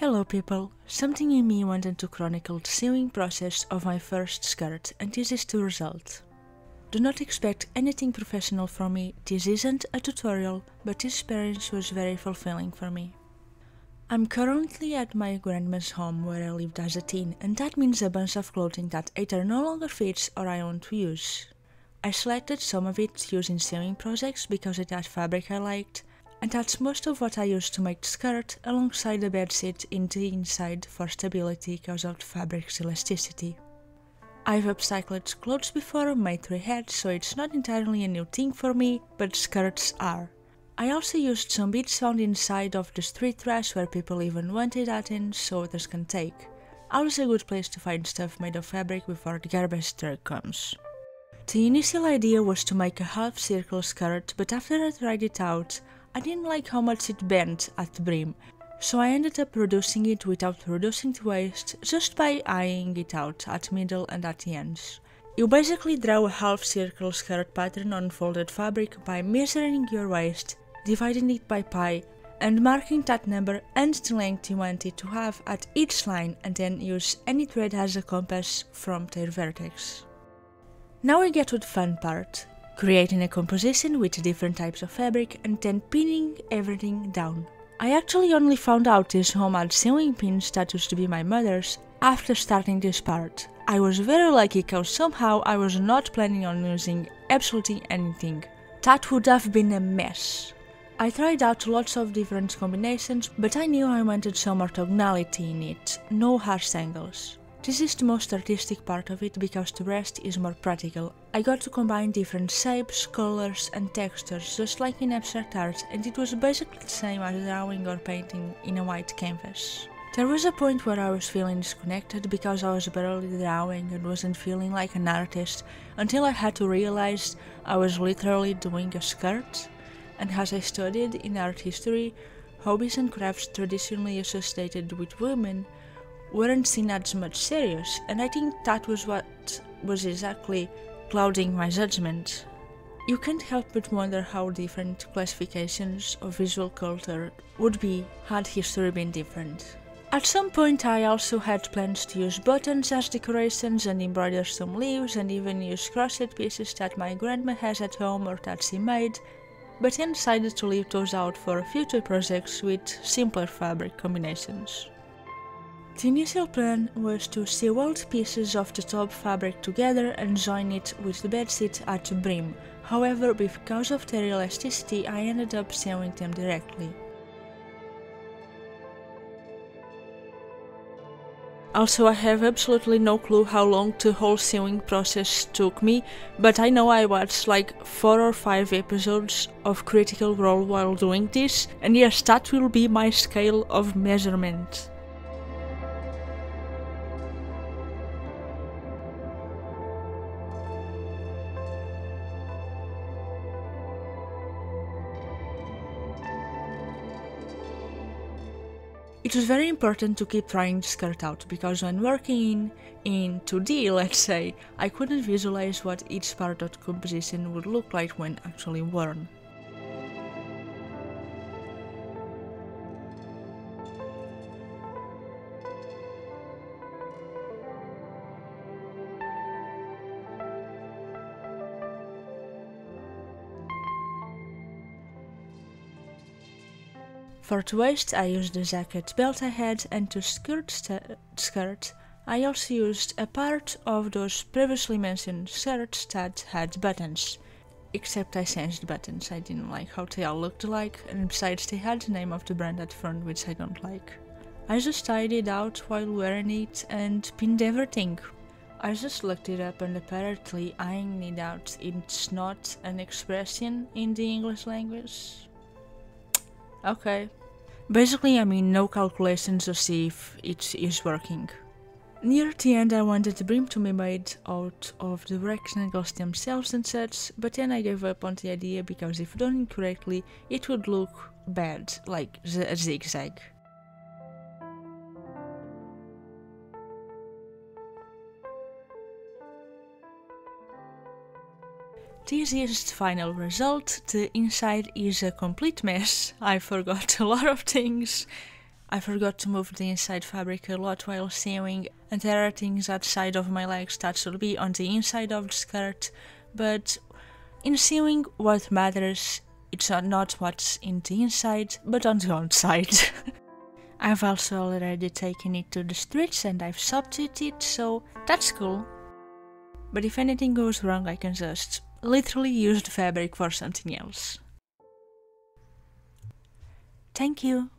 Hello people, something in me wanted to chronicle the sewing process of my first skirt, and this is the result. Do not expect anything professional from me, this isn't a tutorial, but this experience was very fulfilling for me. I'm currently at my grandma's home where I lived as a teen, and that means a bunch of clothing that either no longer fits or I want to use. I selected some of it using sewing projects because it had fabric I liked, and that's most of what I used to make the skirt alongside the bedsheet in the inside for stability because of the fabric's elasticity. I've upcycled clothes before, made 3 heads, so it's not entirely a new thing for me, but skirts are. I also used some beads found inside of the street trash where people even wanted that in so others can take. Always a good place to find stuff made of fabric before the garbage truck comes. The initial idea was to make a half-circle skirt, but after I tried it out, I didn't like how much it bent at the brim, so I ended up reducing it without reducing the waist, just by eyeing it out at the middle and at the ends. You basically draw a half-circle skirt pattern on folded fabric by measuring your waist, dividing it by pi, and marking that number and the length you want it to have at each line, and then use any thread as a compass from their vertex. Now we get to the fun part. Creating a composition with different types of fabric and then pinning everything down. I actually only found out this homemade sewing pins that used to be my mother's after starting this part. I was very lucky because somehow I was not planning on using absolutely anything. That would have been a mess. I tried out lots of different combinations, but I knew I wanted some orthogonality in it, no harsh angles. This is the most artistic part of it because the rest is more practical. I got to combine different shapes, colors and textures just like in abstract art, and it was basically the same as drawing or painting in a white canvas. There was a point where I was feeling disconnected because I was barely drawing and wasn't feeling like an artist until I had to realize I was literally doing a skirt, and as I studied in art history, hobbies and crafts traditionally associated with women weren't seen as much serious, and I think that was what was exactly clouding my judgment. You can't help but wonder how different classifications of visual culture would be had history been different. At some point I also had plans to use buttons as decorations and embroider some leaves and even use crochet pieces that my grandma has at home or that she made, but then decided to leave those out for future projects with simpler fabric combinations. The initial plan was to sew all the pieces of the top fabric together and join it with the bedsheet at the brim. However, because of their elasticity, I ended up sewing them directly. Also, I have absolutely no clue how long the whole sewing process took me, but I know I watched like 4 or 5 episodes of Critical Role while doing this, and yes, that will be my scale of measurement. It was very important to keep trying the skirt out, because when working in 2D, let's say, I couldn't visualize what each part of the composition would look like when actually worn. For the waist I used the jacket belt I had, and to skirt I also used a part of those previously mentioned shirts that had buttons. Except I changed the buttons, I didn't like how they all looked alike, and besides they had the name of the brand at the front, which I don't like. I just tied it out while wearing it and pinned everything. I just looked it up, and apparently eyeing it out it's not an expression in the English language. Okay. Basically, I mean no calculations to see if it is working. Near the end I wanted the brim to be made out of the rectangles themselves and such, but then I gave up on the idea because if done incorrectly it would look bad, like a zigzag. This is the final result. The inside is a complete mess. I forgot a lot of things. I forgot to move the inside fabric a lot while sewing, and there are things outside of my legs that should be on the inside of the skirt, but in sewing what matters it's not what's in the inside, but on the outside. I've also already taken it to the streets and I've substituted it, so that's cool. But if anything goes wrong, I can just literally use the fabric for something else. Thank you.